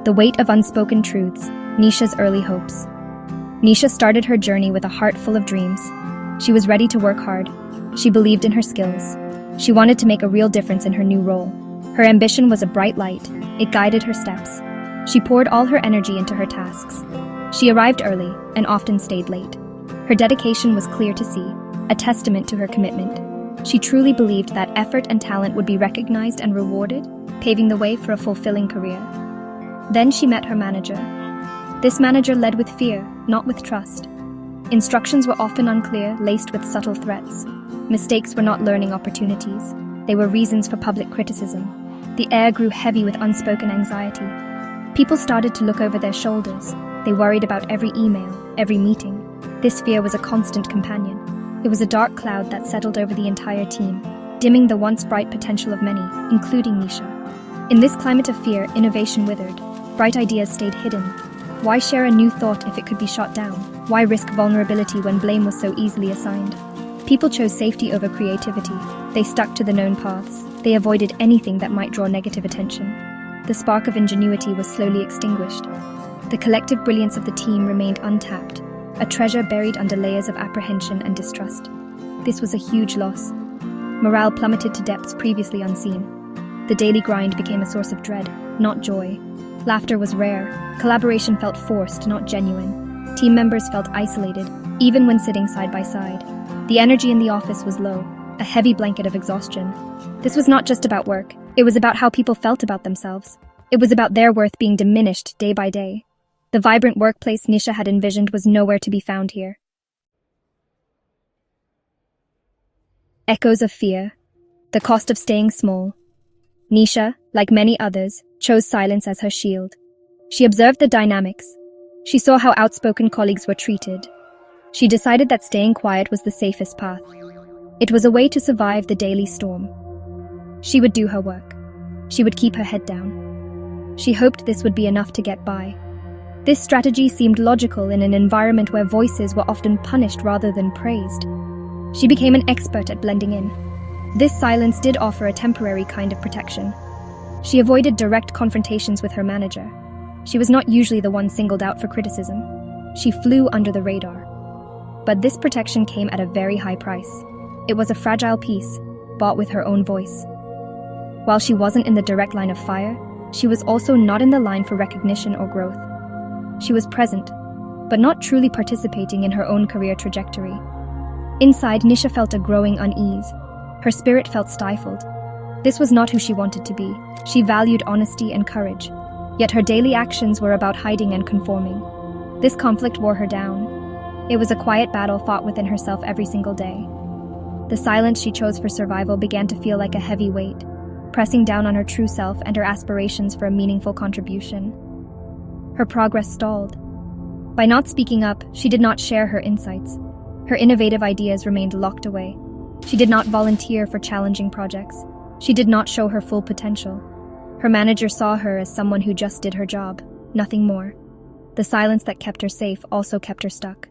The weight of unspoken truths, Nisha's early hopes. Nisha started her journey with a heart full of dreams. She was ready to work hard. She believed in her skills. She wanted to make a real difference in her new role. Her ambition was a bright light. It guided her steps. She poured all her energy into her tasks. She arrived early and often stayed late. Her dedication was clear to see, a testament to her commitment. She truly believed that effort and talent would be recognized and rewarded, paving the way for a fulfilling career. Then she met her manager. This manager led with fear, not with trust. Instructions were often unclear, laced with subtle threats. Mistakes were not learning opportunities. They were reasons for public criticism. The air grew heavy with unspoken anxiety. People started to look over their shoulders. They worried about every email, every meeting. This fear was a constant companion. It was a dark cloud that settled over the entire team, dimming the once bright potential of many, including Nisha. In this climate of fear, innovation withered. Bright ideas stayed hidden. Why share a new thought if it could be shot down? Why risk vulnerability when blame was so easily assigned? People chose safety over creativity. They stuck to the known paths. They avoided anything that might draw negative attention. The spark of ingenuity was slowly extinguished. The collective brilliance of the team remained untapped, a treasure buried under layers of apprehension and distrust. This was a huge loss. Morale plummeted to depths previously unseen. The daily grind became a source of dread, not joy. Laughter was rare. Collaboration felt forced, not genuine. Team members felt isolated, even when sitting side by side. The energy in the office was low, a heavy blanket of exhaustion. This was not just about work. It was about how people felt about themselves. It was about their worth being diminished day by day. The vibrant workplace Nisha had envisioned was nowhere to be found here. Echoes of fear. The cost of staying small. Nisha, like many others, chose silence as her shield. She observed the dynamics. She saw how outspoken colleagues were treated. She decided that staying quiet was the safest path. It was a way to survive the daily storm. She would do her work. She would keep her head down. She hoped this would be enough to get by. This strategy seemed logical in an environment where voices were often punished rather than praised. She became an expert at blending in. This silence did offer a temporary kind of protection. She avoided direct confrontations with her manager. She was not usually the one singled out for criticism. She flew under the radar. But this protection came at a very high price. It was a fragile piece, bought with her own voice. While she wasn't in the direct line of fire, she was also not in the line for recognition or growth. She was present, but not truly participating in her own career trajectory. Inside, Nisha felt a growing unease. Her spirit felt stifled. This was not who she wanted to be. She valued honesty and courage, yet her daily actions were about hiding and conforming. This conflict wore her down. It was a quiet battle fought within herself every single day. The silence she chose for survival began to feel like a heavy weight, pressing down on her true self and her aspirations for a meaningful contribution. Her progress stalled. By not speaking up, she did not share her insights. Her innovative ideas remained locked away. She did not volunteer for challenging projects. She did not show her full potential. Her manager saw her as someone who just did her job, nothing more. The silence that kept her safe also kept her stuck.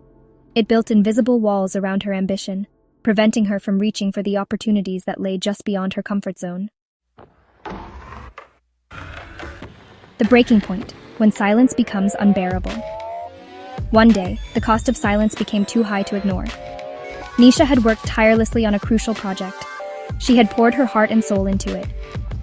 It built invisible walls around her ambition, preventing her from reaching for the opportunities that lay just beyond her comfort zone. The breaking point, when silence becomes unbearable. One day, the cost of silence became too high to ignore. Nisha had worked tirelessly on a crucial project. She had poured her heart and soul into it.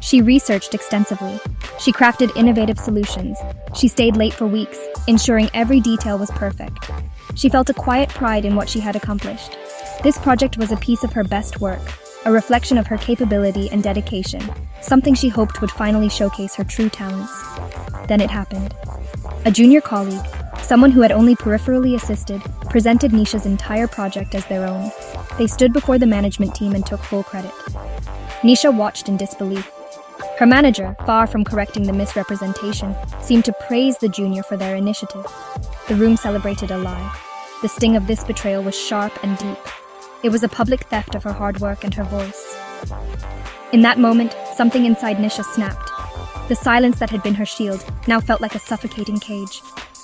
She researched extensively. She crafted innovative solutions. She stayed late for weeks, ensuring every detail was perfect. She felt a quiet pride in what she had accomplished. This project was a piece of her best work, a reflection of her capability and dedication, something she hoped would finally showcase her true talents. Then it happened. A junior colleague, someone who had only peripherally assisted, presented Nisha's entire project as their own. They stood before the management team and took full credit. Nisha watched in disbelief. Her manager, far from correcting the misrepresentation, seemed to praise the junior for their initiative. The room celebrated a lie. The sting of this betrayal was sharp and deep. It was a public theft of her hard work and her voice. In that moment, something inside Nisha snapped. The silence that had been her shield now felt like a suffocating cage.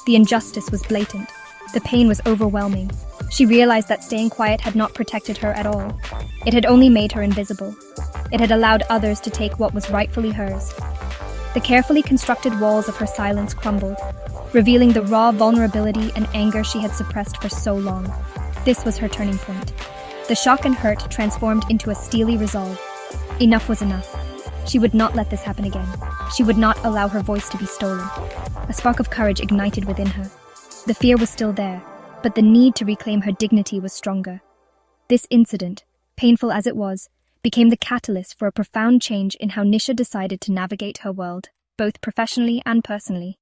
The injustice was blatant. The pain was overwhelming. She realized that staying quiet had not protected her at all. It had only made her invisible. It had allowed others to take what was rightfully hers. The carefully constructed walls of her silence crumbled, revealing the raw vulnerability and anger she had suppressed for so long. This was her turning point. The shock and hurt transformed into a steely resolve. Enough was enough. She would not let this happen again. She would not allow her voice to be stolen. A spark of courage ignited within her. The fear was still there, but the need to reclaim her dignity was stronger. This incident, painful as it was, became the catalyst for a profound change in how Nisha decided to navigate her world, both professionally and personally.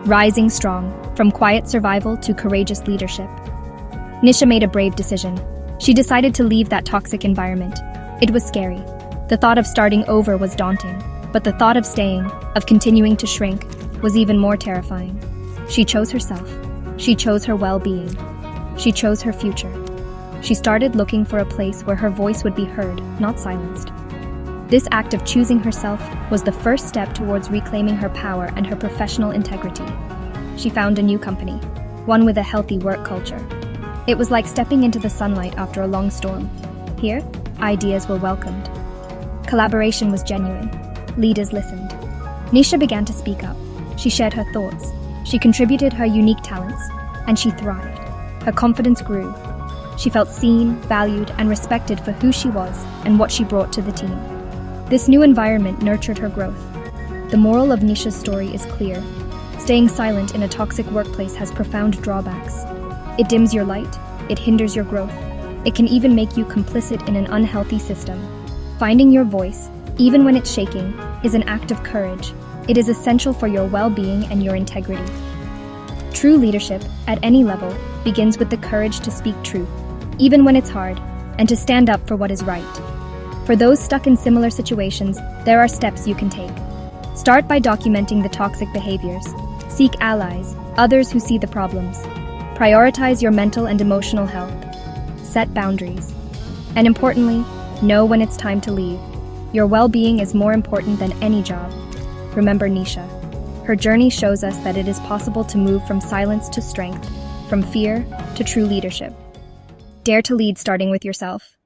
Rising strong, from quiet survival to courageous leadership. Nisha made a brave decision. She decided to leave that toxic environment. It was scary. The thought of starting over was daunting, but the thought of staying, of continuing to shrink, was even more terrifying. She chose herself. She chose her well-being. She chose her future. She started looking for a place where her voice would be heard, not silenced. This act of choosing herself was the first step towards reclaiming her power and her professional integrity. She found a new company, one with a healthy work culture. It was like stepping into the sunlight after a long storm. Here, ideas were welcomed. Collaboration was genuine. Leaders listened. Nisha began to speak up. She shared her thoughts. She contributed her unique talents, and she thrived. Her confidence grew. She felt seen, valued, and respected for who she was and what she brought to the team. This new environment nurtured her growth. The moral of Nisha's story is clear. Staying silent in a toxic workplace has profound drawbacks. It dims your light, it hinders your growth. It can even make you complicit in an unhealthy system. Finding your voice, even when it's shaking, is an act of courage. It is essential for your well-being and your integrity. True leadership, at any level, begins with the courage to speak truth, even when it's hard, and to stand up for what is right. For those stuck in similar situations, there are steps you can take. Start by documenting the toxic behaviors. Seek allies, others who see the problems. Prioritize your mental and emotional health. Set boundaries. And importantly, know when it's time to leave. Your well-being is more important than any job. Remember Nisha. Her journey shows us that it is possible to move from silence to strength, from fear to true leadership. Dare to lead, starting with yourself.